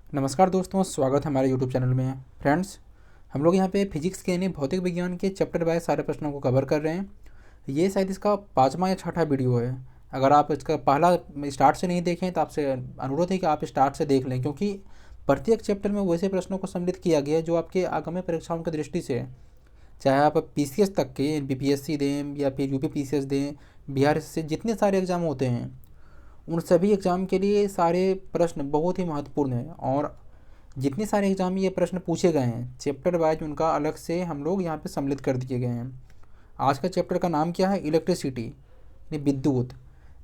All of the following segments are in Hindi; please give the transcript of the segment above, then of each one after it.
नमस्कार दोस्तों, स्वागत है हमारे यूट्यूब चैनल में। फ्रेंड्स, हम लोग यहाँ पे फिजिक्स के यानी भौतिक विज्ञान के चैप्टर वाइज सारे प्रश्नों को कवर कर रहे हैं। ये शायद इसका 5वां या 6ठा वीडियो है। अगर आप इसका पहला स्टार्ट से नहीं देखें तो आपसे अनुरोध है कि आप स्टार्ट से देख लें, क्योंकि प्रत्येक चैप्टर में वैसे प्रश्नों को सम्मिलित किया गया है जो आपके आगामी परीक्षाओं की दृष्टि से, चाहे आप PCS तक के BPSC दें या फिर UPPCS दें, बिहार से जितने सारे एग्ज़ाम होते हैं उन सभी एग्ज़ाम के लिए सारे प्रश्न बहुत ही महत्वपूर्ण हैं। और जितने सारे एग्ज़ाम में ये प्रश्न पूछे गए हैं चैप्टर वाइज, उनका अलग से हम लोग यहाँ पे सम्मिलित कर दिए गए हैं। आज का चैप्टर का नाम क्या है? इलेक्ट्रिसिटी यानी विद्युत।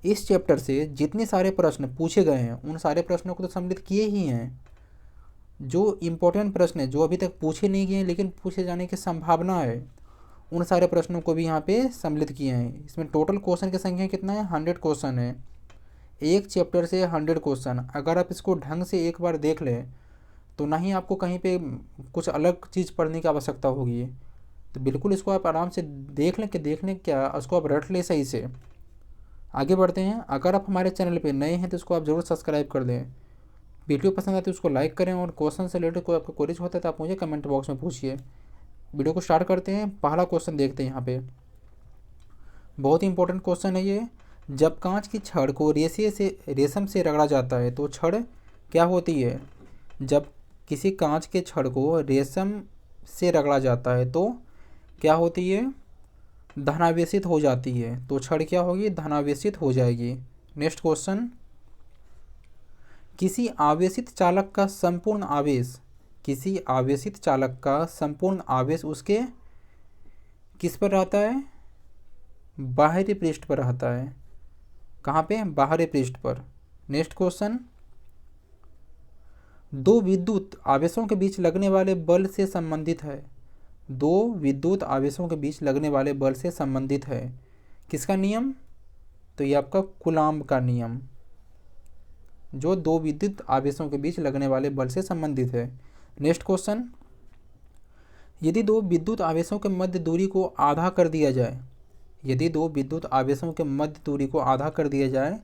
इस चैप्टर से जितने सारे प्रश्न पूछे गए हैं उन सारे प्रश्नों को तो सम्मिलित किए ही हैं। जो इम्पोर्टेंट प्रश्न है, जो अभी तक पूछे नहीं गए लेकिन पूछे जाने की संभावना है, उन सारे प्रश्नों को भी यहाँ पे सम्मिलित किए हैं। इसमें टोटल क्वेश्चन की संख्या कितना है? 100 क्वेश्चन है। एक चैप्टर से 100 क्वेश्चन। अगर आप इसको ढंग से एक बार देख लें तो ना ही आपको कहीं पे कुछ अलग चीज़ पढ़ने की आवश्यकता होगी। तो बिल्कुल इसको आप आराम से देख लें, कि देखने क्या, उसको आप रट लें सही से। आगे बढ़ते हैं। अगर आप हमारे चैनल पे नए हैं तो इसको आप ज़रूर सब्सक्राइब कर दें। वीडियो पसंद आती है उसको लाइक करें, और क्वेश्चन से रिलेटेड कोई आपको क्वेरीज होता है तो आप मुझे कमेंट बॉक्स में पूछिए। वीडियो को स्टार्ट करते हैं। पहला क्वेश्चन देखते हैं। यहाँ पे बहुत ही इंपॉर्टेंट क्वेश्चन है ये। जब कांच की छड़ को रेशम से रगड़ा जाता है तो छड़ क्या होती है? जब किसी कांच के छड़ को रेशम से रगड़ा जाता है तो क्या होती है? धनावेशित हो जाती है। तो छड़ क्या होगी? धनावेशित हो जाएगी। Next question. किसी आवेशित चालक का संपूर्ण आवेश, किसी आवेशित चालक का संपूर्ण आवेश उसके किस पर रहता है? बाहरी पृष्ठ पर रहता है। कहाँ पे? बाहरी पृष्ठ पर। Next question. दो विद्युत आवेशों के बीच लगने वाले बल से संबंधित है। दो विद्युत आवेशों के बीच लगने वाले बल से संबंधित है। किसका नियम? तो ये आपका कूलाम्ब का नियम, जो दो विद्युत आवेशों के बीच लगने वाले बल से संबंधित है। Next question. यदि दो विद्युत आवेशों के मध्य दूरी को आधा कर दिया जाए, यदि दो विद्युत आवेशों के मध्य दूरी को आधा कर दिया जाए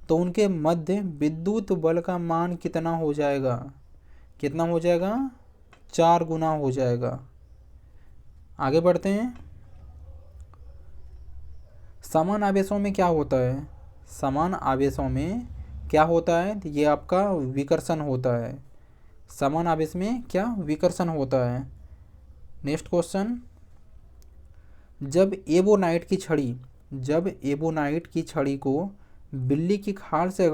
तो उनके मध्य विद्युत बल का मान कितना हो जाएगा? कितना हो जाएगा? 4 गुना हो जाएगा। आगे बढ़ते हैं। समान आवेशों में क्या होता है? समान आवेशों में क्या होता है? ये आपका विकर्षण होता है। समान आवेश में क्या? विकर्षण होता है। Next question. जब एबोनाइट की छड़ी को बिल्ली की खाल से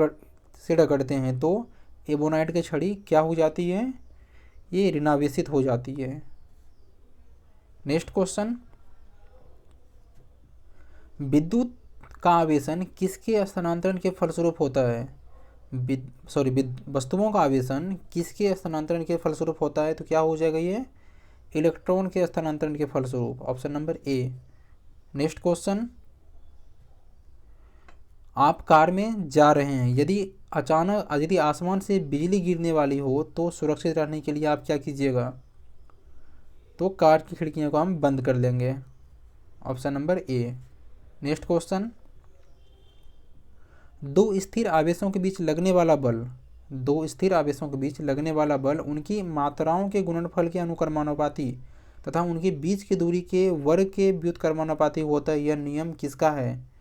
रगड़ते हैं तो एबोनाइट की छड़ी क्या हो जाती है? ये ऋणावेशित हो जाती है। Next question. विद्युत का आवेशन किसके स्थानांतरण के फलस्वरूप होता है? वस्तुओं का आवेशन किसके स्थानांतरण के फलस्वरूप होता है? तो क्या हो जाएगा ये? इलेक्ट्रॉन के स्थानांतरण के फलस्वरूप। Option number A. Next question. आप कार में जा रहे हैं, यदि आसमान से बिजली गिरने वाली हो तो सुरक्षित रहने के लिए आप क्या कीजिएगा? तो कार की खिड़कियों को हम बंद कर लेंगे। Option number A. Next question. दो स्थिर आवेशों के बीच लगने वाला बल उनकी मात्राओं के गुणनफल के अनुक्रमानुपाती तथा उनके बीच की दूरी के वर्ग के व्युत्क्रमानुपाती होता है। यह नियम किसका है?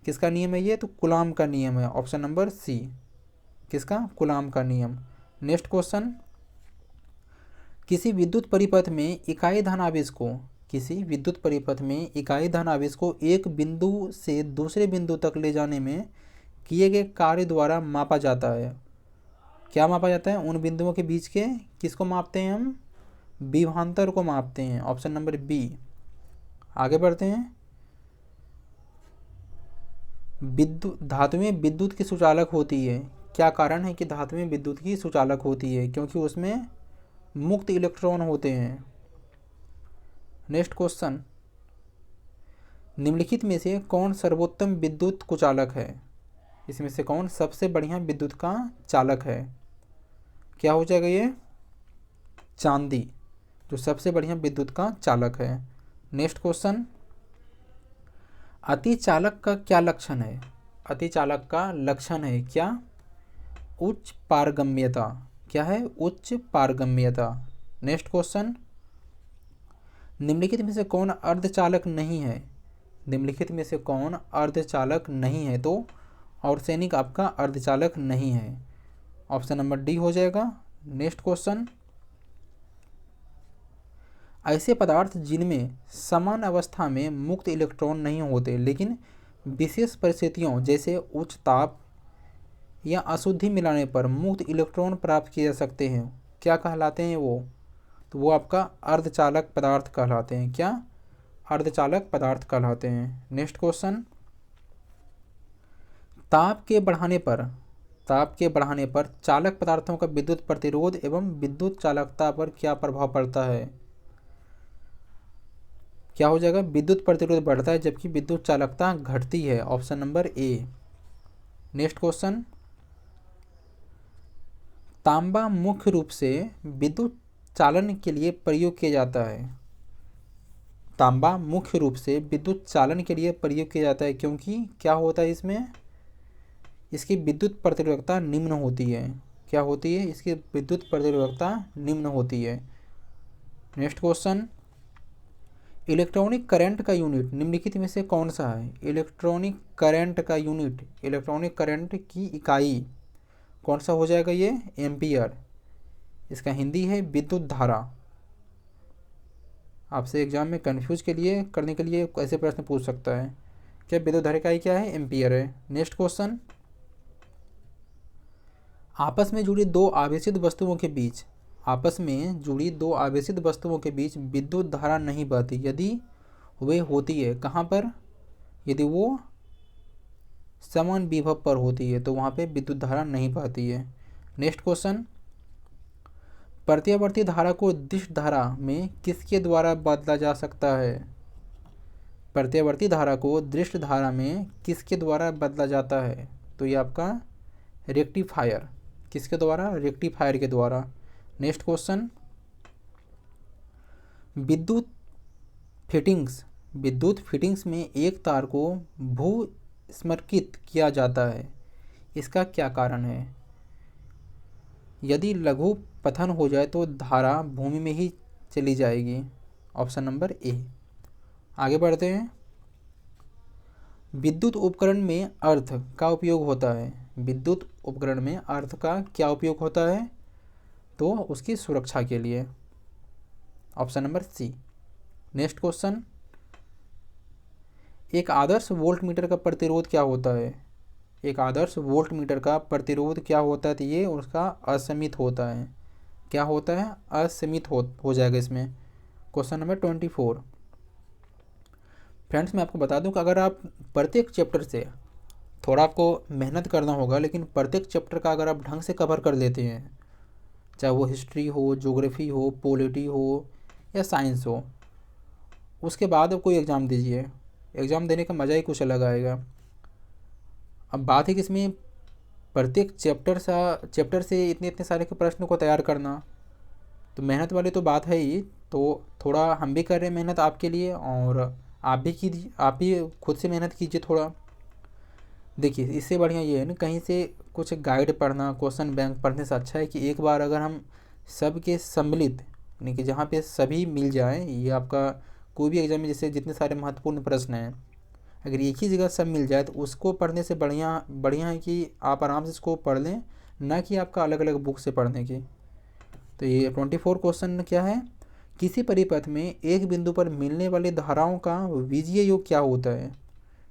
किसका नियम है ये? तो कूलाम्ब का नियम है। Option number C. किसका? कूलाम्ब का नियम। Next question. किसी विद्युत परिपथ में इकाई धन आवेश को एक बिंदु से दूसरे बिंदु तक ले जाने में किए गए कार्य द्वारा मापा जाता है। क्या मापा जाता है? उन बिंदुओं के बीच के किसको मापते हैं हम? विभवांतर को मापते हैं। Option number B. आगे बढ़ते हैं। धातुएं विद्युत की सुचालक होती है। क्या कारण है कि धातुएं विद्युत की सुचालक होती है? क्योंकि उसमें मुक्त इलेक्ट्रॉन होते हैं। Next question. निम्नलिखित में से कौन सर्वोत्तम विद्युत कुचालक है? इसमें से कौन सबसे बढ़िया विद्युत का चालक है? क्या हो जाएगा ये? चांदी, जो सबसे बढ़िया विद्युत का चालक है। Next question. अतिचालक का क्या लक्षण है? अतिचालक का लक्षण है क्या? उच्च पारगम्यता। क्या है? उच्च पारगम्यता। नेक्स्ट क्वेश्चन, निम्नलिखित में से कौन अर्धचालक नहीं है? निम्नलिखित में से कौन अर्धचालक नहीं है? तो आर्सेनिक आपका अर्धचालक नहीं है। ऑप्शन नंबर डी हो जाएगा। नेक्स्ट क्वेश्चन, ऐसे पदार्थ जिनमें समान अवस्था में मुक्त इलेक्ट्रॉन नहीं होते लेकिन विशेष परिस्थितियों जैसे उच्च ताप या अशुद्धि मिलाने पर मुक्त इलेक्ट्रॉन प्राप्त किए जा सकते हैं, क्या कहलाते हैं वो? तो वो आपका अर्धचालक पदार्थ कहलाते हैं। क्या? अर्धचालक पदार्थ कहलाते हैं। नेक्स्ट क्वेश्चन, ताप के बढ़ाने पर चालक पदार्थों का विद्युत प्रतिरोध एवं विद्युत चालकता पर क्या प्रभाव पड़ता है? क्या हो जाएगा? विद्युत प्रतिरोध बढ़ता है जबकि विद्युत चालकता घटती है। Option number A. Next question, तांबा मुख्य रूप से विद्युत चालन के लिए प्रयोग किया जाता है। तांबा मुख्य रूप से विद्युत चालन के लिए प्रयोग किया जाता है क्योंकि क्या होता है इसमें? इसकी विद्युत प्रतिरोधकता निम्न होती है। क्या होती है? इसकी विद्युत प्रतिरोधकता निम्न होती है। नेक्स्ट क्वेश्चन, इलेक्ट्रॉनिक करंट का यूनिट निम्नलिखित में से कौन सा है? इलेक्ट्रॉनिक करंट का यूनिट, इलेक्ट्रॉनिक करंट की इकाई कौन सा हो जाएगा? ये एम्पियर। इसका हिंदी है विद्युत धारा। आपसे एग्जाम में कंफ्यूज करने के लिए ऐसे प्रश्न पूछ सकता है। क्या विद्युत धारा इकाई क्या है? एम्पियर है। नेक्स्ट क्वेश्चन, आपस में जुड़ी दो आवेशित वस्तुओं के बीच विद्युत धारा नहीं बहती यदि वे होती है कहाँ पर? यदि वो समान विभव पर होती है तो वहाँ पे विद्युत धारा नहीं बहती है। नेक्स्ट क्वेश्चन, प्रत्यावर्ती धारा को दिश धारा में किसके द्वारा बदला जा सकता है? प्रत्यावर्ती धारा को दृष्ट धारा में किसके द्वारा बदला जाता है? तो ये आपका रेक्टिफायर। किसके द्वारा? रेक्टिफायर के द्वारा। नेक्स्ट क्वेश्चन, विद्युत फिटिंग्स में एक तार को भू स्मरकित किया जाता है, इसका क्या कारण है? यदि लघु पतन हो जाए तो धारा भूमि में ही चली जाएगी। ऑप्शन नंबर ए। आगे बढ़ते हैं, विद्युत उपकरण में अर्थ का उपयोग होता है। विद्युत उपकरण में अर्थ का क्या उपयोग होता है? तो उसकी सुरक्षा के लिए। Option number C. Next question, एक आदर्श वोल्टमीटर का प्रतिरोध क्या होता है? एक आदर्श वोल्टमीटर का प्रतिरोध क्या होता है? तो ये उसका असीमित होता है। क्या होता है? असीमित हो जाएगा इसमें। Question number 24। फ्रेंड्स, मैं आपको बता दूं कि अगर आप प्रत्येक चैप्टर से थोड़ा आपको मेहनत करना होगा, लेकिन प्रत्येक चैप्टर का अगर आप ढंग से कवर कर लेते हैं, चाहे वो हिस्ट्री हो, ज्योग्राफी हो, पॉलिटी हो या साइंस हो, उसके बाद आप कोई एग्ज़ाम दीजिए। एग्ज़ाम देने का मज़ा ही कुछ अलग आएगा। अब बात है कि इसमें प्रत्येक चैप्टर से इतने सारे के प्रश्न को तैयार करना, तो मेहनत वाली तो बात है ही। तो थोड़ा हम भी कर रहे हैं मेहनत आपके लिए, और आप भी कीजिए, आप भी खुद से मेहनत कीजिए थोड़ा। देखिए, इससे बढ़िया ये है ना, कहीं से कुछ गाइड पढ़ना, क्वेश्चन बैंक पढ़ने से अच्छा है कि एक बार अगर हम सबके सम्मिलित, यानी कि जहाँ पे सभी मिल जाएँ, ये आपका कोई भी एग्जाम में जैसे जितने सारे महत्वपूर्ण प्रश्न हैं, अगर एक ही जगह सब मिल जाए तो उसको पढ़ने से बढ़िया है कि आप आराम से इसको पढ़ लें, ना कि आपका अलग अलग बुक से पढ़ने की। तो ये 24 क्वेश्चन क्या है? किसी परिपथ में एक बिंदु पर मिलने वाली धाराओं का बीजीय योग क्या होता है?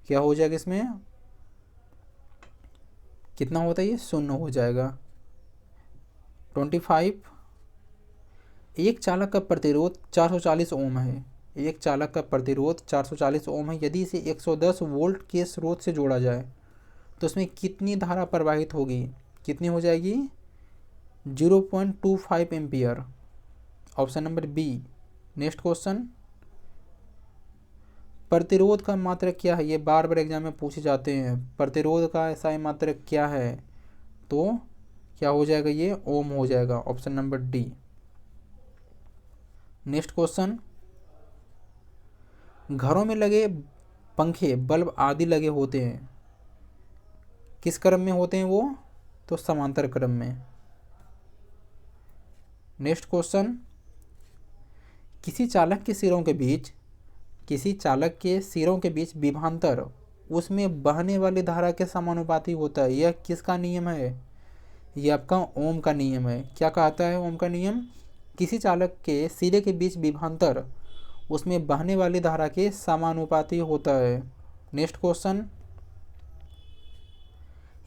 क्या हो जाएगा इसमें? कितना होता है? ये 0 हो जाएगा। 25, एक चालक का प्रतिरोध 440 ओम है। एक चालक का प्रतिरोध 440 ओम है। यदि इसे 110 वोल्ट के स्रोत से जोड़ा जाए तो उसमें कितनी धारा प्रवाहित होगी? कितनी हो जाएगी? 0.25 ampere. Option number B. Next question, प्रतिरोध का मात्रक क्या है? ये बार बार एग्जाम में पूछे जाते हैं। प्रतिरोध का ऐसा मात्रक क्या है? तो क्या हो जाएगा? ये ओम हो जाएगा। Option number D. Next question, घरों में लगे पंखे, बल्ब आदि लगे होते हैं, किस क्रम में होते हैं वो? तो समांतर क्रम में। नेक्स्ट क्वेश्चन, किसी चालक के सिरों के बीच विभवांतर उसमें बहने वाली धारा के समानुपाती होता है, यह किसका नियम है? यह आपका ओम का नियम है। क्या कहता है ओम का नियम? किसी चालक के सिरे के बीच विभवांतर उसमें बहने वाली धारा के समानुपाती होता है। नेक्स्ट क्वेश्चन,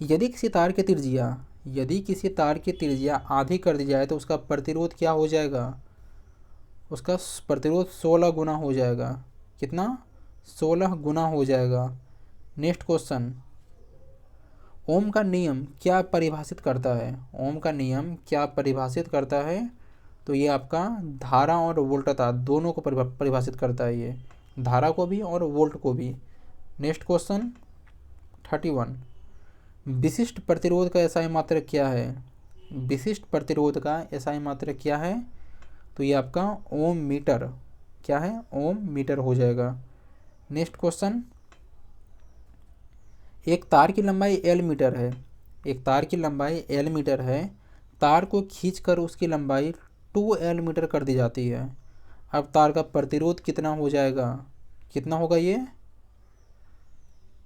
यदि किसी तार की त्रिज्या आधी कर दी जाए तो उसका प्रतिरोध क्या हो जाएगा? उसका प्रतिरोध 16 गुना हो जाएगा। कितना? 16 गुना हो जाएगा। नेक्स्ट क्वेश्चन, ओम का नियम क्या परिभाषित करता है? ओम का नियम क्या परिभाषित करता है? तो ये आपका धारा और वोल्टता दोनों को परिभाषित करता है, ये धारा को भी और वोल्ट को भी। नेक्स्ट क्वेश्चन 31, विशिष्ट प्रतिरोध का एसआई मात्रक क्या है? विशिष्ट प्रतिरोध का एसआई मात्रक क्या है? तो ये आपका ओम मीटर, क्या है? ओम मीटर हो जाएगा। नेक्स्ट क्वेश्चन, एक तार की लंबाई एल मीटर है। तार को खींचकर उसकी लंबाई 2L मीटर कर दी जाती है। अब तार का प्रतिरोध कितना हो जाएगा? कितना होगा ये?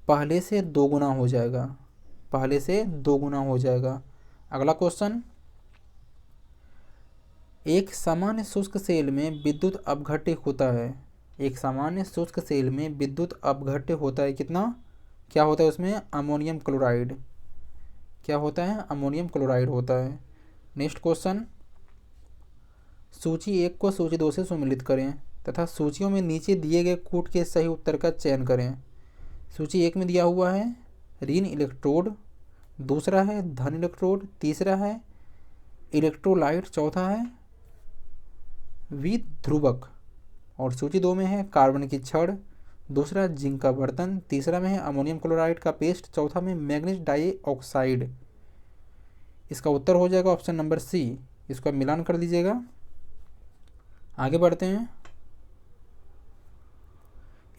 पहले से 2 गुना हो जाएगा। अगला क्वेश्चन, एक सामान्य शुष्क सेल में विद्युत अपघट्य होता है। कितना? क्या होता है उसमें? Ammonium chloride. क्या होता है? अमोनियम क्लोराइड होता है। नेक्स्ट क्वेश्चन, सूची 1 को सूची 2 से सम्मिलित करें तथा सूचियों में नीचे दिए गए कूट के सही उत्तर का चयन करें। सूची 1 में दिया हुआ है ऋण इलेक्ट्रोड, दूसरा है धन इलेक्ट्रोड, तीसरा है इलेक्ट्रोलाइट, चौथा है विध्रुवक, और सूची 2 में है कार्बन की छड़, दूसरा जिंक का बर्तन, तीसरा में है अमोनियम क्लोराइड का पेस्ट, चौथा में मैग्नीज डाइऑक्साइड। इसका उत्तर हो जाएगा ऑप्शन नंबर सी। इसका मिलान कर दीजिएगा। आगे बढ़ते हैं।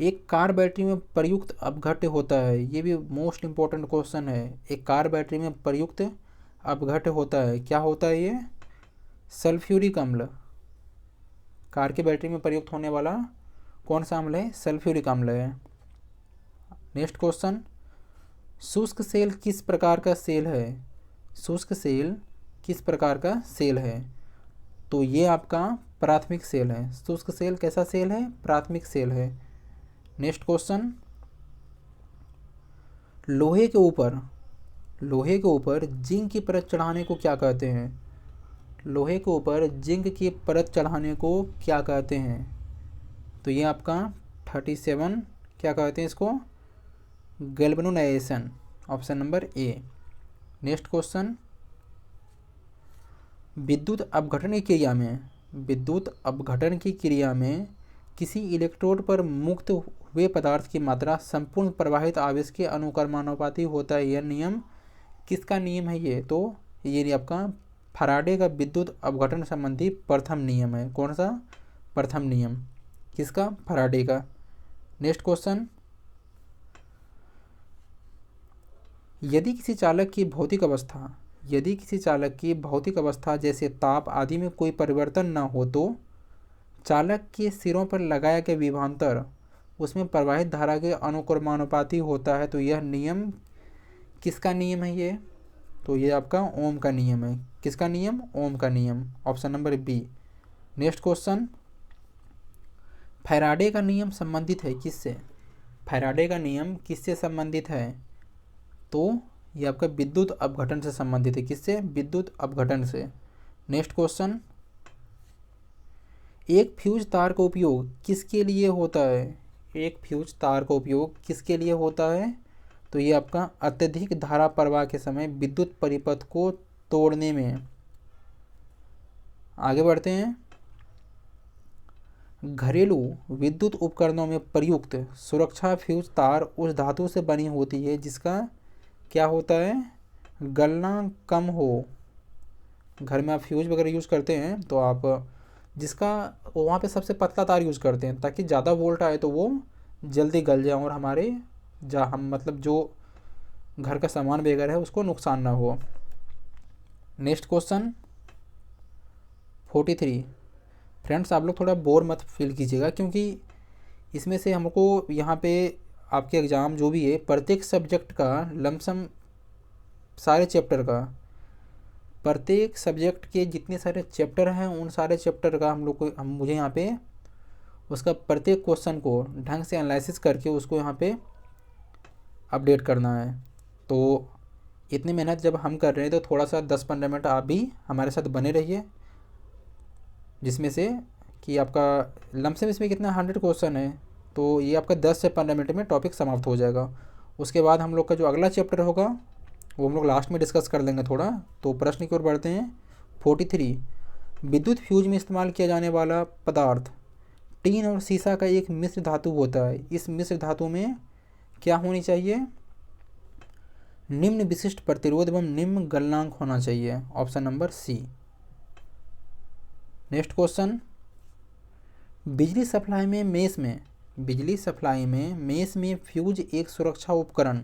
एक कार बैटरी में प्रयुक्त अपघट्य होता है, ये भी मोस्ट इंपॉर्टेंट क्वेश्चन है। एक कार बैटरी में प्रयुक्त अपघट्य होता है, क्या होता है ये? सल्फ्यूरिक अम्ल। कार की बैटरी में प्रयुक्त होने वाला कौन सा अम्ल है? सल्फ्यूरिक अम्ल है। नेक्स्ट क्वेश्चन, शुष्क सेल किस प्रकार का सेल है? तो ये आपका प्राथमिक सेल है। शुष्क सेल कैसा सेल है? प्राथमिक सेल है। नेक्स्ट क्वेश्चन, लोहे के ऊपर जिंक की परत चढ़ाने को क्या कहते हैं? लोहे के ऊपर जिंक की परत चढ़ाने को क्या कहते हैं? तो ये आपका 37 क्या कहते हैं इसको? Galvanisation, option number A. Next question, विद्युत अपघटन की क्रिया में किसी इलेक्ट्रोड पर मुक्त हुए पदार्थ की मात्रा संपूर्ण प्रवाहित आवेश के अनुक्रमानुपाती होता है। यह नियम किसका नियम है ये? तो ये आपका फैराडे का विद्युत अपघटन संबंधी प्रथम नियम है। कौन सा? प्रथम नियम किसका? फैराडे का। नेक्स्ट क्वेश्चन, यदि किसी चालक की भौतिक अवस्था जैसे ताप आदि में कोई परिवर्तन न हो तो चालक के सिरों पर लगाया गया विभवांतर उसमें प्रवाहित धारा के अनुक्रमानुपाती होता है। तो यह नियम किसका नियम है ये? तो ये आपका ओम का नियम है। किसका नियम? ओम का नियम, option number B. Next question, Faraday का नियम संबंधित है किससे? फैराडे का नियम किससे संबंधित है? तो ये आपका विद्युत अपघटन से संबंधित है। किससे? विद्युत अपघटन से। नेक्स्ट क्वेश्चन, एक फ्यूज तार का उपयोग किसके लिए होता है? तो ये आपका अत्यधिक धारा प्रवाह के समय विद्युत परिपथ को तोड़ने में। आगे बढ़ते हैं। घरेलू विद्युत उपकरणों में प्रयुक्त सुरक्षा फ्यूज तार उस धातु से बनी होती है जिसका क्या होता है? गलना कम हो। घर में आप फ्यूज वगैरह यूज़ करते हैं तो आप जिसका वहाँ पे सबसे पतला तार यूज़ करते हैं ताकि ज़्यादा वोल्ट आए तो वो जल्दी गल जाए और हमारे जो घर का सामान वगैरह है उसको नुकसान ना हो। Next question, 43। फ्रेंड्स आप लोग थोड़ा बोर मत फील कीजिएगा, क्योंकि इसमें से हमको यहाँ पे आपके एग्ज़ाम जो भी है प्रत्येक सब्जेक्ट का लमसम सारे चैप्टर का, प्रत्येक सब्जेक्ट के जितने सारे चैप्टर हैं उन सारे चैप्टर का मुझे यहाँ पे उसका प्रत्येक क्वेश्चन को ढंग से एनालिसिस करके उसको यहाँ पे अपडेट करना है। तो इतनी मेहनत जब हम कर रहे हैं तो थोड़ा सा 10-15 मिनट आप भी हमारे साथ बने रहिए, जिसमें से कि आपका लमसम इसमें कितना 100 क्वेश्चन है, तो ये आपका 10 से 15 मिनट में टॉपिक समाप्त हो जाएगा। उसके बाद हम लोग का जो अगला चैप्टर होगा वो हम लोग लास्ट में डिस्कस कर लेंगे थोड़ा। तो प्रश्न की ओर बढ़ते हैं। 43, विद्युत फ्यूज में इस्तेमाल किया जाने वाला पदार्थ टीन और सीसा का एक मिश्र धातु होता है। इस मिश्र धातु में क्या होनी चाहिए? निम्न विशिष्ट प्रतिरोध एवं निम्न गलनांक होना चाहिए। Option number C. Next question, बिजली सप्लाई में मेस में फ्यूज एक सुरक्षा उपकरण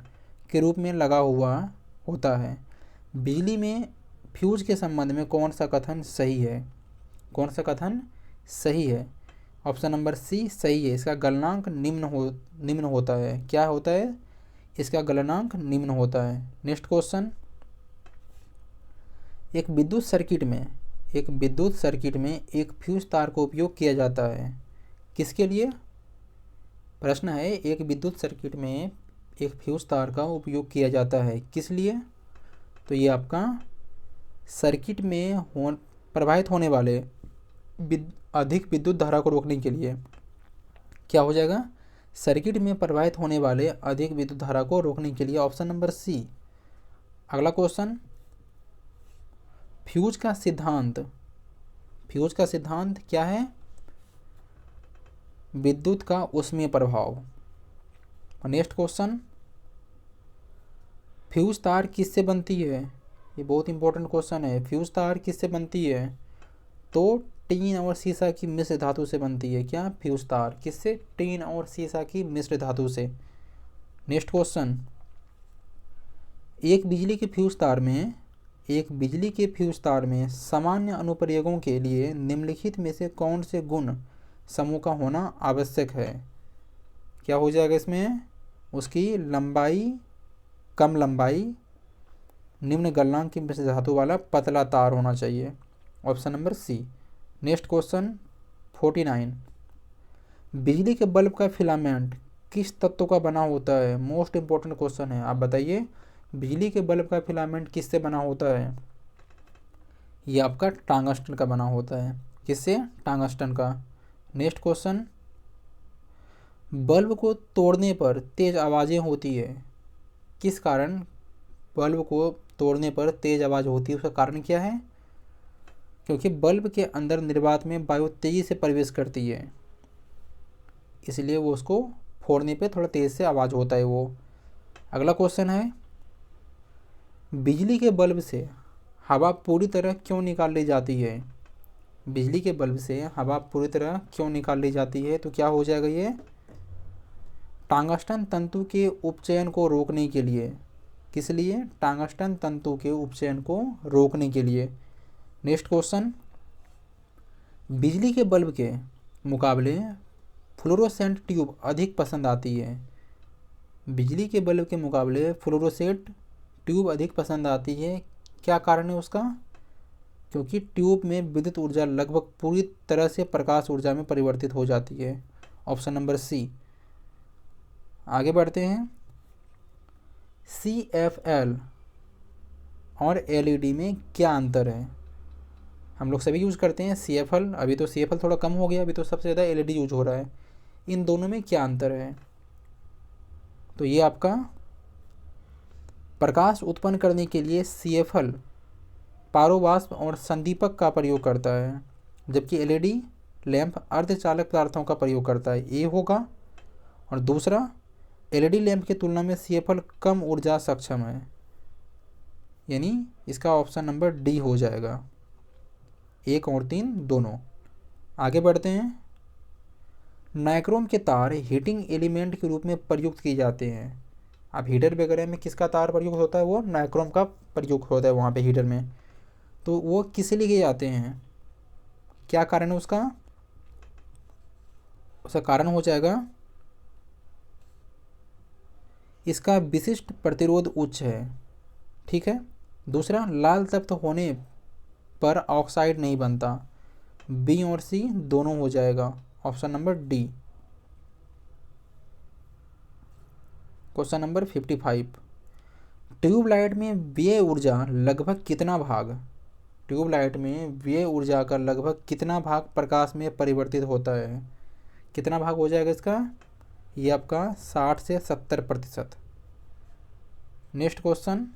के रूप में लगा हुआ होता है। बिजली में फ्यूज के संबंध में कौन सा कथन सही है? ऑप्शन नंबर सी सही है। इसका गलनांक निम्न होता है। क्या होता है? इसका गलनांक निम्न होता है। नेक्स्ट क्वेश्चन, एक विद्युत सर्किट में एक फ्यूज तार का उपयोग किया जाता है। किसके लिए? प्रश्न है, एक विद्युत सर्किट में एक फ्यूज तार का उपयोग किया जाता है, किस लिए? तो ये आपका सर्किट में प्रवाहित होने वाले अधिक विद्युत धारा को रोकने के लिए। क्या हो जाएगा? सर्किट में प्रवाहित होने वाले अधिक विद्युत धारा को रोकने के लिए। Option number C. अगला क्वेश्चन, फ्यूज का सिद्धांत क्या है? विद्युत का ऊष्मीय प्रभाव। नेक्स्ट क्वेश्चन, फ्यूज तार किससे बनती है? ये बहुत इंपॉर्टेंट क्वेश्चन है। फ्यूज तार किससे बनती है? तो टीन और सीसा की मिश्र धातु से बनती है। क्या? फ्यूज तार किससे? टीन और सीसा की मिश्र धातु से। नेक्स्ट क्वेश्चन, एक बिजली के फ्यूज तार में सामान्य अनुप्रयोगों के लिए निम्नलिखित में से कौन से गुण समूह का होना आवश्यक है? क्या हो जाएगा इसमें? उसकी लंबाई, कम लंबाई, निम्न गलनांक की मिश्र धातु वाला पतला तार होना चाहिए। Option number C. Next question 49, बिजली के बल्ब का फिलामेंट किस तत्व का बना होता है? मोस्ट इंपॉर्टेंट क्वेश्चन है। आप बताइए, बिजली के बल्ब का फिलामेंट किससे बना होता है? ये आपका टंगस्टन का बना होता है। किससे? टंगस्टन का। नेक्स्ट क्वेश्चन, बल्ब को तोड़ने पर तेज आवाज़ें होती है। किस कारण बल्ब को तोड़ने पर तेज आवाज़ होती है? उसका कारण क्या है? क्योंकि बल्ब के अंदर निर्वात में वायु तेज़ी से प्रवेश करती है, इसलिए वो उसको फोड़ने पे थोड़ा तेज़ से आवाज़ होता है वो। अगला क्वेश्चन है, बिजली के बल्ब से हवा पूरी तरह क्यों निकाल ली जाती है? बिजली के बल्ब से हवा पूरी तरह क्यों निकाल ली जाती है? तो क्या हो जाएगा ये? टंगस्टन तंतु के उपचयन को रोकने के लिए। किस लिए? टंगस्टन तंतु के उपचयन को रोकने के लिए। नेक्स्ट क्वेश्चन, बिजली के बल्ब के मुकाबले फ्लोरोसेंट ट्यूब अधिक पसंद आती है। बिजली के बल्ब के मुकाबले फ्लोरोसेंट ट्यूब अधिक पसंद आती है। क्या कारण है उसका? क्योंकि ट्यूब में विद्युत ऊर्जा लगभग पूरी तरह से प्रकाश ऊर्जा में परिवर्तित हो जाती है। Option number C. आगे बढ़ते हैं। CFL और LED में क्या अंतर है? हम लोग सभी यूज़ करते हैं CFL। अभी तो CFL थोड़ा कम हो गया, अभी तो सबसे ज़्यादा LED यूज हो रहा है। इन दोनों में क्या अंतर है? तो ये आपका प्रकाश उत्पन्न करने के लिए CFL पारोवाष्प और संदीपक का प्रयोग करता है, जबकि LED लैंप अर्धचालक पदार्थों का प्रयोग करता है। ये होगा। और दूसरा, LED लैंप की तुलना में CFL कम ऊर्जा सक्षम है, यानी इसका ऑप्शन नंबर डी हो जाएगा। 1 और 3 दोनों। आगे बढ़ते हैं। नाइक्रोम के तार हीटिंग एलिमेंट के रूप में प्रयुक्त किए जाते हैं। अब हीटर वगैरह में किसका तार प्रयुक्त होता है? वो नाइक्रोम का प्रयुक्त होता है वहाँ पे हीटर में। तो वो किस लिए किए जाते हैं? क्या कारण है उसका? उसका कारण हो जाएगा इसका विशिष्ट प्रतिरोध उच्च है। ठीक है। दूसरा, लाल तप्त होने पर ऑक्साइड नहीं बनता। बी और सी दोनों हो जाएगा, option number D. Question number 55, tube light में व्यय ऊर्जा लगभग कितना भाग, ट्यूबलाइट में व्यय ऊर्जा का लगभग कितना भाग प्रकाश में परिवर्तित होता है? कितना भाग हो जाएगा इसका? ये आपका 60 से 70%। नेक्स्ट क्वेश्चन,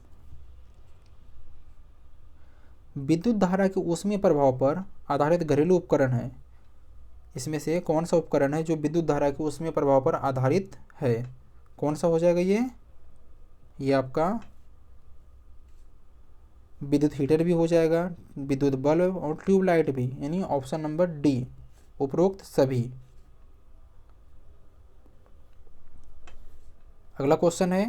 विद्युत धारा के ऊष्मीय प्रभाव पर आधारित घरेलू उपकरण है। इसमें से कौन सा उपकरण है जो विद्युत धारा के ऊष्मीय प्रभाव पर आधारित है? कौन सा हो जाएगा ये आपका विद्युत हीटर भी हो जाएगा, विद्युत बल्ब और ट्यूबलाइट भी, यानी ऑप्शन नंबर डी, उपरोक्त सभी। अगला क्वेश्चन है,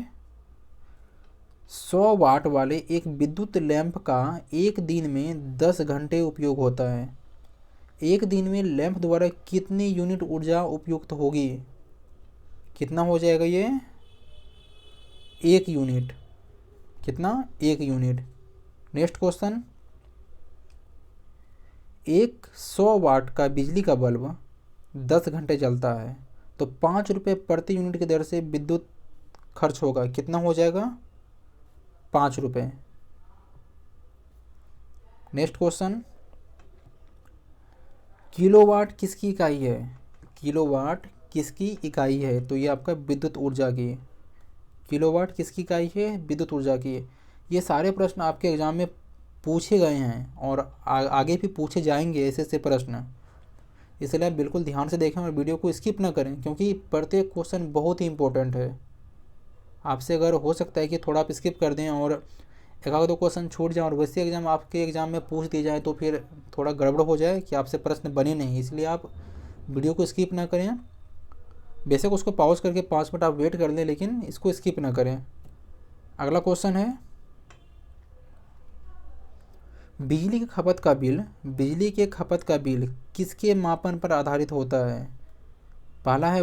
100 वाट वाले एक विद्युत लैंप का एक दिन में 10 घंटे उपयोग होता है। एक दिन में लैंप द्वारा कितनी यूनिट ऊर्जा उपयुक्त होगी? कितना हो जाएगा ये? 1 यूनिट। कितना? 1 यूनिट। नेक्स्ट क्वेश्चन, एक 100 वाट का बिजली का बल्ब 10 घंटे जलता है तो 5 रुपये प्रति यूनिट की दर से विद्युत खर्च होगा। कितना हो जाएगा? 5 रुपये। नेक्स्ट क्वेश्चन, किलोवाट किसकी इकाई है? किलोवाट किसकी इकाई है? तो ये आपका विद्युत ऊर्जा की। किलोवाट किसकी इकाई है? विद्युत ऊर्जा की। ये सारे प्रश्न आपके एग्जाम में पूछे गए हैं और आगे भी पूछे जाएंगे ऐसे ऐसे प्रश्न, इसलिए आप बिल्कुल ध्यान से देखें और वीडियो को स्किप ना करें, क्योंकि प्रत्येक क्वेश्चन बहुत ही इंपॉर्टेंट है। आपसे अगर हो सकता है कि थोड़ा आप स्किप कर दें और एक आध दो क्वेश्चन छूट जाए और वैसे एग्जाम आपके एग्जाम में पूछ दिए जाए तो फिर थोड़ा गड़बड़ हो जाए कि आपसे प्रश्न बने नहीं, इसलिए आप वीडियो को स्किप ना करें। बेशक उसको पॉज करके 5 मिनट आप वेट कर लें, लेकिन इसको स्किप ना करें। अगला क्वेश्चन है, बिजली की खपत का बिल, बिजली के खपत का बिल किसके मापन पर आधारित होता है? पहला है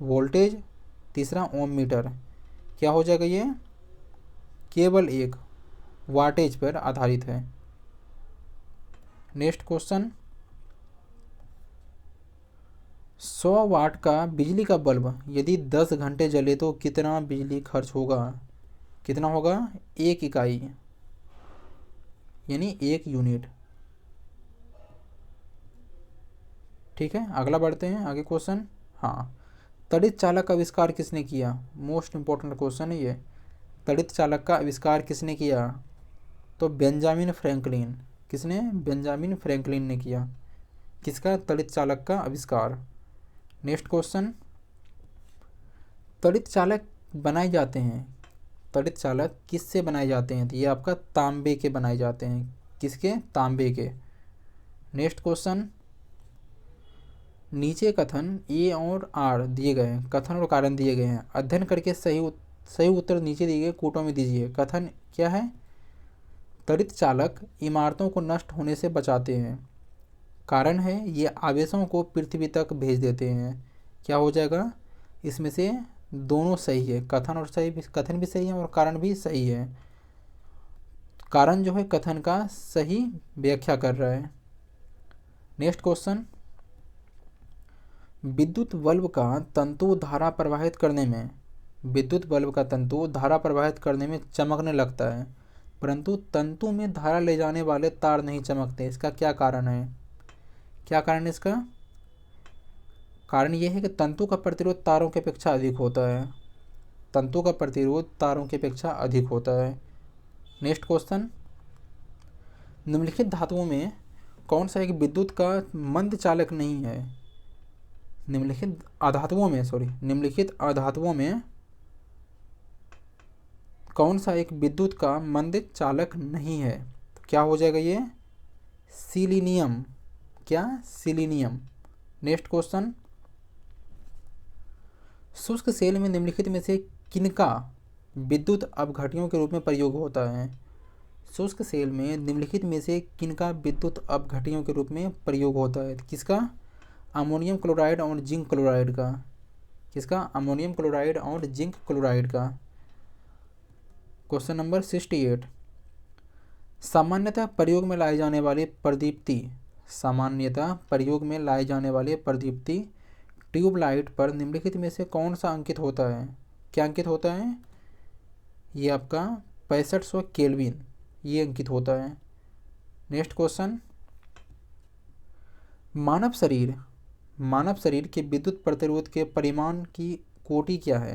वोल्टेज, तीसरा ओम मीटर। क्या हो जाएगा ये? केवल एक वाटेज पर आधारित है। नेक्स्ट क्वेश्चन, 100 वाट का बिजली का बल्ब यदि 10 घंटे जले तो कितना बिजली खर्च होगा? कितना होगा? 1 इकाई, यानी 1 यूनिट। ठीक है, अगला बढ़ते हैं आगे क्वेश्चन। हाँ, तड़ित चालक का आविष्कार किसने किया? मोस्ट इंपॉर्टेंट क्वेश्चन है ये। तड़ित चालक का आविष्कार किसने किया? तो बेंजामिन फ्रैंकलिन। किसने? बेंजामिन फ्रैंकलिन ने किया। किसका? तड़ित चालक का आविष्कार। नेक्स्ट क्वेश्चन, तड़ित चालक बनाए जाते हैं, तड़ित चालक किससे बनाए जाते हैं? तो ये आपका तांबे के बनाए जाते हैं। किसके? तांबे के। नेक्स्ट क्वेश्चन, नीचे कथन ए और आर दिए गए हैं, कथन और कारण दिए गए हैं, अध्ययन करके सही उत्तर नीचे दिए गए कोटों में दीजिए। कथन क्या है? त्वरित चालक इमारतों को नष्ट होने से बचाते हैं। कारण है ये आवेशों को पृथ्वी तक भेज देते हैं। क्या हो जाएगा? इसमें से दोनों सही है, कथन और सही भी, कथन भी सही है और कारण भी सही है। कारण जो है कथन का सही व्याख्या कर रहा है। नेक्स्ट क्वेश्चन, विद्युत बल्ब का तंतु धारा प्रवाहित करने में, विद्युत बल्ब का तंतु धारा प्रवाहित करने में चमकने लगता है, परंतु तंतु में धारा ले जाने वाले तार नहीं चमकते। इसका क्या कारण है? क्या कारण है इसका? कारण यह है कि तंतु का प्रतिरोध तारों की अपेक्षा अधिक होता है। तंतु का प्रतिरोध तारों की अपेक्षा अधिक होता है। नेक्स्ट क्वेश्चन, निम्नलिखित धातुओं में कौन सा एक विद्युत का मंद चालक नहीं है? निम्नलिखित अधातुओं में कौन सा एक विद्युत का मंद चालक नहीं है? तो क्या हो जाएगा ये? सिलीनियम। क्या? सिलीनियम। नेक्स्ट क्वेश्चन, शुष्क सेल में निम्नलिखित में से किनका विद्युत अपघट्यों के रूप में प्रयोग होता है? शुष्क सेल में निम्नलिखित में से किनका विद्युत अपघटनियों के रूप में प्रयोग होता है? किसका? अमोनियम क्लोराइड और जिंक क्लोराइड का। किसका? अमोनियम क्लोराइड और जिंक क्लोराइड का। क्वेश्चन नंबर 68, सामान्यतः प्रयोग में लाए जाने वाले प्रदीप्ति, सामान्यतः प्रयोग में लाए जाने वाले प्रदीप्ति ट्यूबलाइट पर निम्नलिखित में से कौन सा अंकित होता है? क्या अंकित होता है? ये आपका 6500 केल्विन ये अंकित होता है। नेक्स्ट क्वेश्चन, मानव शरीर के विद्युत प्रतिरोध के परिमाण की कोटि क्या है?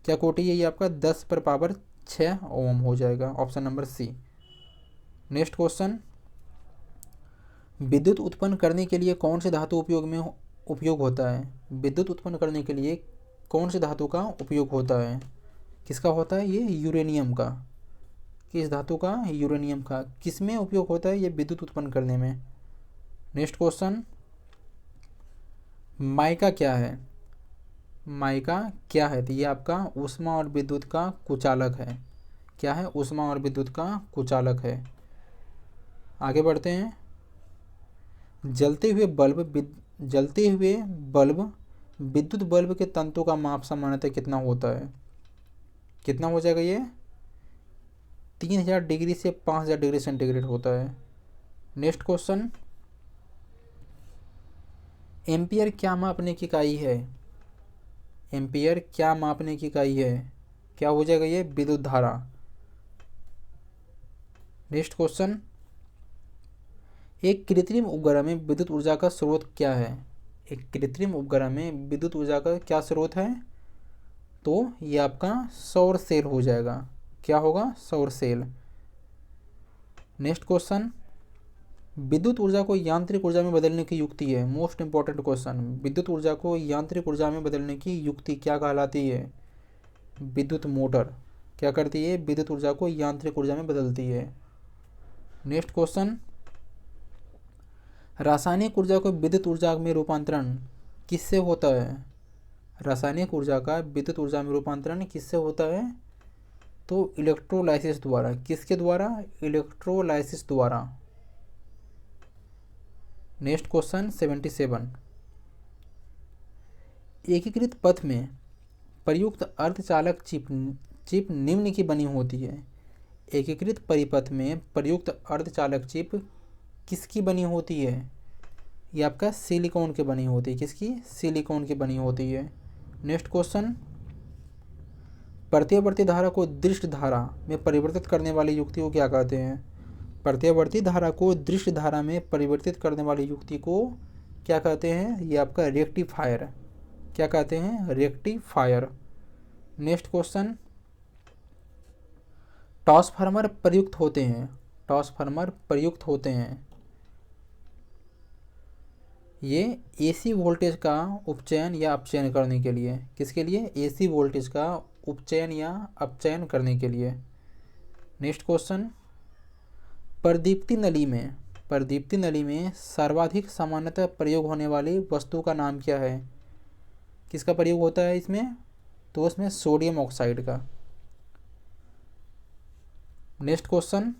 क्या कोटि है? ये आपका 10⁻6 ओम हो जाएगा, option number C. Next question, विद्युत उत्पन्न करने के लिए कौन से धातु उपयोग होता है? विद्युत उत्पन्न करने के लिए कौन से धातु का उपयोग होता है? किसका होता है? ये यूरेनियम का। किस धातु का? यूरेनियम का। किस में उपयोग होता है ये विद्युत उत्पन्न करने में? नेक्स्ट क्वेश्चन, माइका क्या है? माइका क्या है? तो ये आपका ऊष्मा और विद्युत का कुचालक है। क्या है? ऊष्मा और विद्युत का कुचालक है। आगे बढ़ते हैं। जलते हुए बल्ब विद्युत बल्ब के तंतु का माप सामान्यतः कितना होता है? कितना हो जाएगा ये? 3000 डिग्री से 5000 डिग्री सेंटीग्रेड होता है। नेक्स्ट क्वेश्चन, एम्पियर क्या मापने की इकाई है? एम्पियर क्या मापने की इकाई है? क्या हो जाएगा ये? विद्युत धारा। नेक्स्ट क्वेश्चन, एक कृत्रिम उपग्रह में विद्युत ऊर्जा का स्रोत क्या है? एक कृत्रिम उपग्रह में विद्युत ऊर्जा का क्या स्रोत है? तो ये आपका सौर सेल हो जाएगा। क्या होगा? सौर सेल। नेक्स्ट क्वेश्चन, विद्युत ऊर्जा को यांत्रिक ऊर्जा में बदलने की युक्ति है। मोस्ट इंपॉर्टेंट क्वेश्चन, विद्युत ऊर्जा को यांत्रिक ऊर्जा में बदलने की युक्ति क्या कहलाती है? विद्युत मोटर क्या करती है? विद्युत ऊर्जा को यांत्रिक ऊर्जा में बदलती है। नेक्स्ट क्वेश्चन, रासायनिक ऊर्जा को विद्युत ऊर्जा में रूपांतरण किससे होता है? रासायनिक ऊर्जा का विद्युत ऊर्जा में रूपांतरण किससे होता है? तो इलेक्ट्रोलाइसिस द्वारा। किसके द्वारा? इलेक्ट्रोलाइसिस द्वारा। नेक्स्ट क्वेश्चन 77, एकीकृत पथ में प्रयुक्त अर्धचालक चिप निम्न की बनी होती है। एकीकृत परिपथ में प्रयुक्त अर्धचालक चिप किसकी बनी होती है? ये आपका सिलिकॉन की बनी होती है। किसकी? सिलिकॉन की बनी होती है। नेक्स्ट क्वेश्चन, प्रत्यवर्ती धारा को दृष्ट धारा में परिवर्तित करने वाली युक्ति को क्या कहते हैं? प्रत्यवर्ती धारा को दृष्ट धारा में परिवर्तित करने वाली युक्ति को क्या कहते हैं? ये आपका रेक्टिफायर। क्या कहते हैं? रेक्टिफायर। नेक्स्ट क्वेश्चन, ट्रांसफार्मर प्रयुक्त होते हैं। ट्रांसफार्मर प्रयुक्त होते हैं ये एसी वोल्टेज का उपचयन या अपचयन करने के लिए। किसके लिए? एसी वोल्टेज का उपचयन या अपचयन करने के लिए। नेक्स्ट क्वेश्चन, प्रदीप्ति नली में सर्वाधिक सामान्यतः प्रयोग होने वाली वस्तु का नाम क्या है? किसका प्रयोग होता है इसमें? तो उसमें सोडियम ऑक्साइड का। नेक्स्ट क्वेश्चन,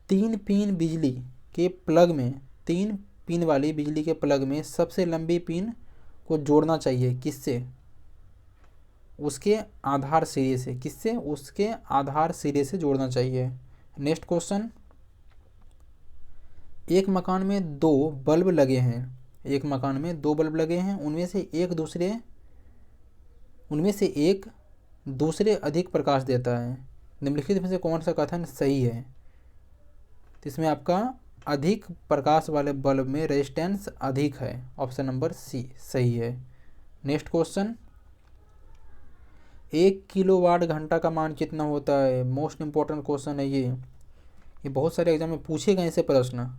3 पिन बिजली के प्लग में 3 पिन वाली बिजली के प्लग में सबसे लंबी पिन को जोड़ना चाहिए किससे? उसके आधार सिरे से। किससे? उसके आधार सिरे से जोड़ना चाहिए। नेक्स्ट क्वेश्चन, एक मकान में 2 बल्ब लगे हैं। एक मकान में 2 बल्ब लगे हैं, उनमें से एक दूसरे अधिक प्रकाश देता है। निम्नलिखित में से कौन सा कथन सही है? तो इसमें आपका अधिक प्रकाश वाले बल्ब में रेजिस्टेंस अधिक है, ऑप्शन नंबर सी सही है। नेक्स्ट क्वेश्चन, 1 किलोवाट घंटा का मान कितना होता है? मोस्ट इंपॉर्टेंट क्वेश्चन है ये बहुत सारे एग्जाम में पूछे गए ऐसे प्रश्न।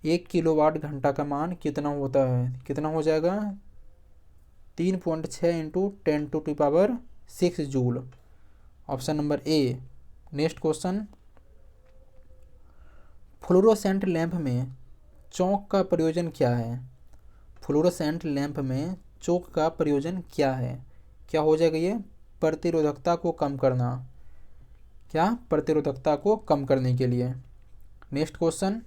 1 किलोवाट घंटा का मान कितना होता है? कितना हो जाएगा? 3.6 × 10⁻6 joule, option number A. Next question, fluorescent lamp में चौक का प्रयोजन क्या है? फ्लोरोसेंट लैंप में चौक का प्रयोजन क्या है? क्या हो जाएगा ये? प्रतिरोधकता को कम करना। क्या? प्रतिरोधकता को कम करने के लिए। नेक्स्ट क्वेश्चन,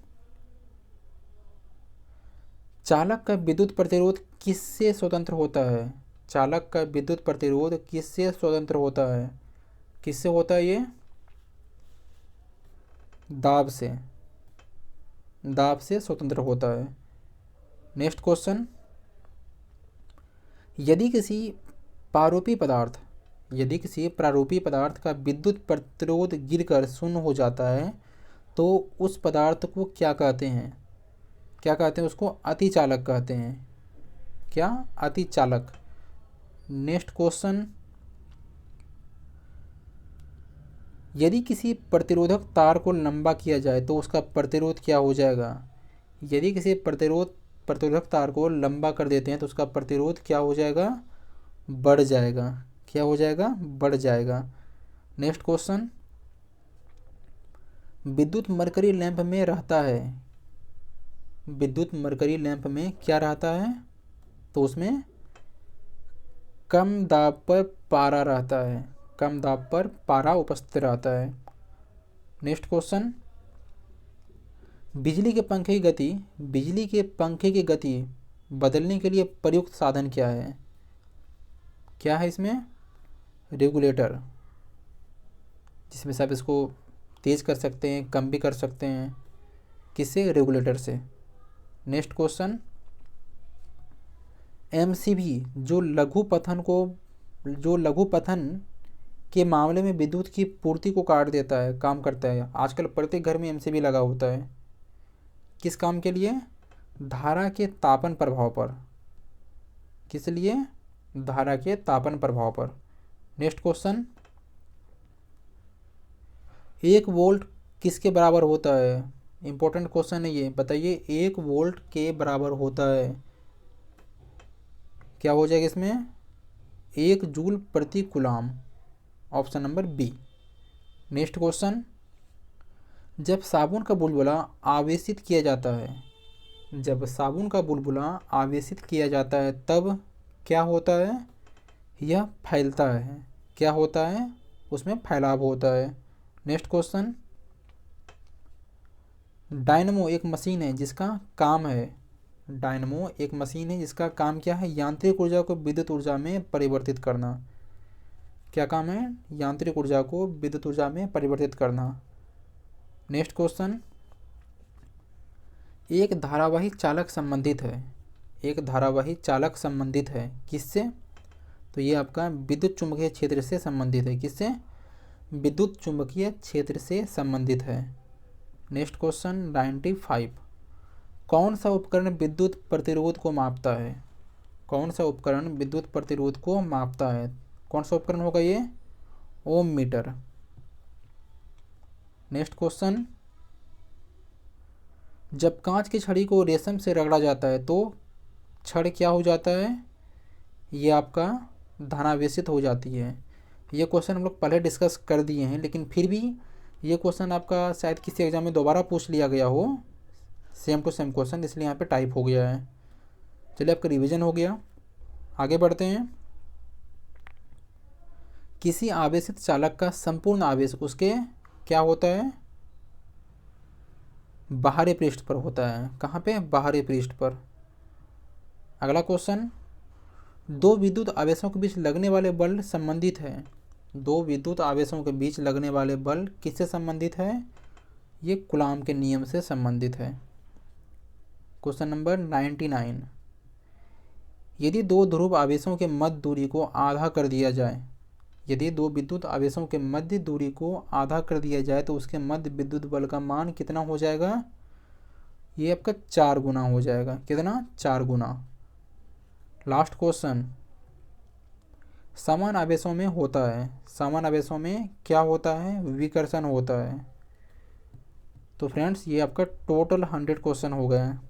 चालक का विद्युत प्रतिरोध किससे स्वतंत्र होता है? चालक का विद्युत प्रतिरोध किससे स्वतंत्र होता है? किससे होता है ये? दाब से। दाब से स्वतंत्र होता है। नेक्स्ट क्वेश्चन, यदि किसी प्रारूपी पदार्थ का विद्युत प्रतिरोध गिरकर शून्य हो जाता है तो उस पदार्थ को क्या कहते हैं? क्या कहते हैं उसको? अतिचालक कहते हैं। क्या? अतिचालक। नेक्स्ट क्वेश्चन, यदि किसी प्रतिरोधक तार को लंबा किया जाए तो उसका प्रतिरोध क्या हो जाएगा? यदि किसी प्रतिरोधक तार को लंबा कर देते हैं तो उसका प्रतिरोध क्या हो जाएगा? बढ़ जाएगा। क्या हो जाएगा? बढ़ जाएगा। नेक्स्ट क्वेश्चन, विद्युत मरकरी लैंप में रहता है, विद्युत मरकरी लैंप में क्या रहता है? तो उसमें कम दाब पर पारा रहता है। कम दाब पर पारा उपस्थित रहता है। नेक्स्ट क्वेश्चन, बिजली के पंखे की गति बदलने के लिए प्रयुक्त साधन क्या है? क्या है इसमें? रेगुलेटर, जिसमें से आप इसको तेज़ कर सकते हैं, कम भी कर सकते हैं। किससे? रेगुलेटर से। नेक्स्ट क्वेश्चन, एमसीबी जो लघु पथन के मामले में विद्युत की पूर्ति को काट देता है, काम करता है। आजकल प्रत्येक घर में एमसीबी लगा होता है। किस काम के लिए? धारा के तापन प्रभाव पर। किस लिए? धारा के तापन प्रभाव पर। नेक्स्ट क्वेश्चन, 1 वोल्ट किसके बराबर होता है? इंपॉर्टेंट क्वेश्चन है ये। बताइए, 1 वोल्ट के बराबर होता है। क्या हो जाएगा इसमें? 1 जूल प्रति coulomb. Option number B. Next question, जब साबुन का बुलबुला आवेशित किया जाता है, जब साबुन का बुलबुला आवेशित किया जाता है तब क्या होता है? यह फैलता है। क्या होता है? उसमें फैलाव होता है। नेक्स्ट क्वेश्चन, डायनमो एक मशीन है जिसका काम है, डायनमो एक मशीन है जिसका काम क्या है? यांत्रिक ऊर्जा को विद्युत ऊर्जा में परिवर्तित करना। क्या काम है? यांत्रिक ऊर्जा को विद्युत ऊर्जा में परिवर्तित करना। नेक्स्ट क्वेश्चन, एक धारावाही चालक संबंधित है, एक धारावाही चालक संबंधित है किससे? तो ये आपका विद्युत चुंबकीय क्षेत्र से संबंधित है। किससे? विद्युत चुंबकीय क्षेत्र से संबंधित है। नेक्स्ट क्वेश्चन 95, कौन सा उपकरण विद्युत प्रतिरोध को मापता है? कौन सा उपकरण विद्युत प्रतिरोध को मापता है? कौन सा उपकरण होगा ये? ओम मीटर। नेक्स्ट क्वेश्चन, जब कांच की छड़ी को रेशम से रगड़ा जाता है तो छड़ क्या हो जाता है? ये आपका धनावेशित हो जाती है। ये क्वेश्चन हम लोग पहले डिस्कस कर दिए हैं, लेकिन फिर भी ये क्वेश्चन आपका शायद किसी एग्जाम में दोबारा पूछ लिया गया हो, सेम टू सेम क्वेश्चन, इसलिए यहाँ पे टाइप हो गया है। चलिए, आपका रिवीजन हो गया। आगे बढ़ते हैं। किसी आवेशित चालक का संपूर्ण आवेश उसके क्या होता है? बाहरी पृष्ठ पर होता है। कहाँ पे? बाहरी पृष्ठ पर। अगला क्वेश्चन, 2 विद्युत आवेशों के बीच लगने वाले बल संबंधित है। 2 विद्युत आवेशों के बीच लगने वाले बल किससे संबंधित है? ये कूलाम के नियम से संबंधित है। क्वेश्चन नंबर 99, यदि 2 ध्रुव आवेशों के मध्य दूरी को आधा कर दिया जाए, यदि 2 विद्युत आवेशों के मध्य दूरी को आधा कर दिया जाए तो उसके मध्य विद्युत बल का मान कितना हो जाएगा? ये आपका 4 गुना हो जाएगा। कितना? 4 गुना। लास्ट क्वेश्चन, समान आवेशों में होता है, समान आवेशों में क्या होता है? विकर्षण होता है। तो फ्रेंड्स, ये आपका टोटल 100 क्वेश्चन हो गए हैं।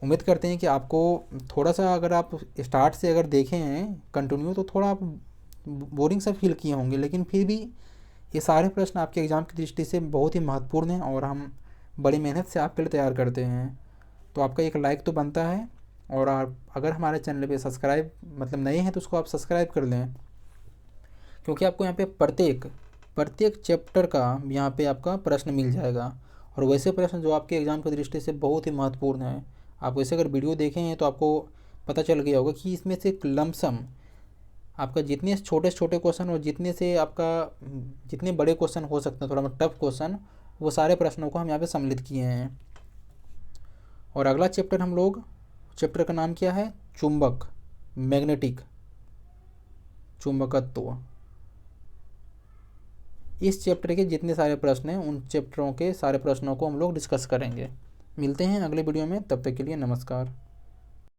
उम्मीद करते हैं कि आपको थोड़ा सा, अगर आप स्टार्ट से अगर देखें हैं कंटिन्यू, तो थोड़ा आप बोरिंग सा फील किए होंगे, लेकिन फिर भी ये सारे प्रश्न आपके एग्ज़ाम की दृष्टि से बहुत ही महत्वपूर्ण हैं और हम बड़ी मेहनत से आपके लिए तैयार करते हैं। तो आपका एक लाइक तो बनता है, और आप अगर हमारे चैनल पे सब्सक्राइब नए हैं तो उसको आप सब्सक्राइब कर लें। क्योंकि आपको यहाँ पे प्रत्येक चैप्टर का यहाँ पे आपका प्रश्न मिल जाएगा, और वैसे प्रश्न जो आपके एग्ज़ाम की दृष्टि से बहुत ही महत्वपूर्ण है। आप वैसे अगर वीडियो देखे हैं तो आपको पता चल गया होगा कि इसमें से एक लमसम आपका जितने छोटे छोटे क्वेश्चन और जितने से आपका जितने बड़े क्वेश्चन हो सकते हैं, थोड़ा टफ क्वेश्चन, वो सारे प्रश्नों को हम यहाँ पे सम्मिलित किए हैं। और अगला चैप्टर हम लोग, चैप्टर का नाम क्या है? चुंबक, मैग्नेटिक, चुंबकत्व। इस चैप्टर के जितने सारे प्रश्न हैं उन चैप्टरों के सारे प्रश्नों को हम लोग डिस्कस करेंगे। मिलते हैं अगले वीडियो में, तब तक के लिए नमस्कार।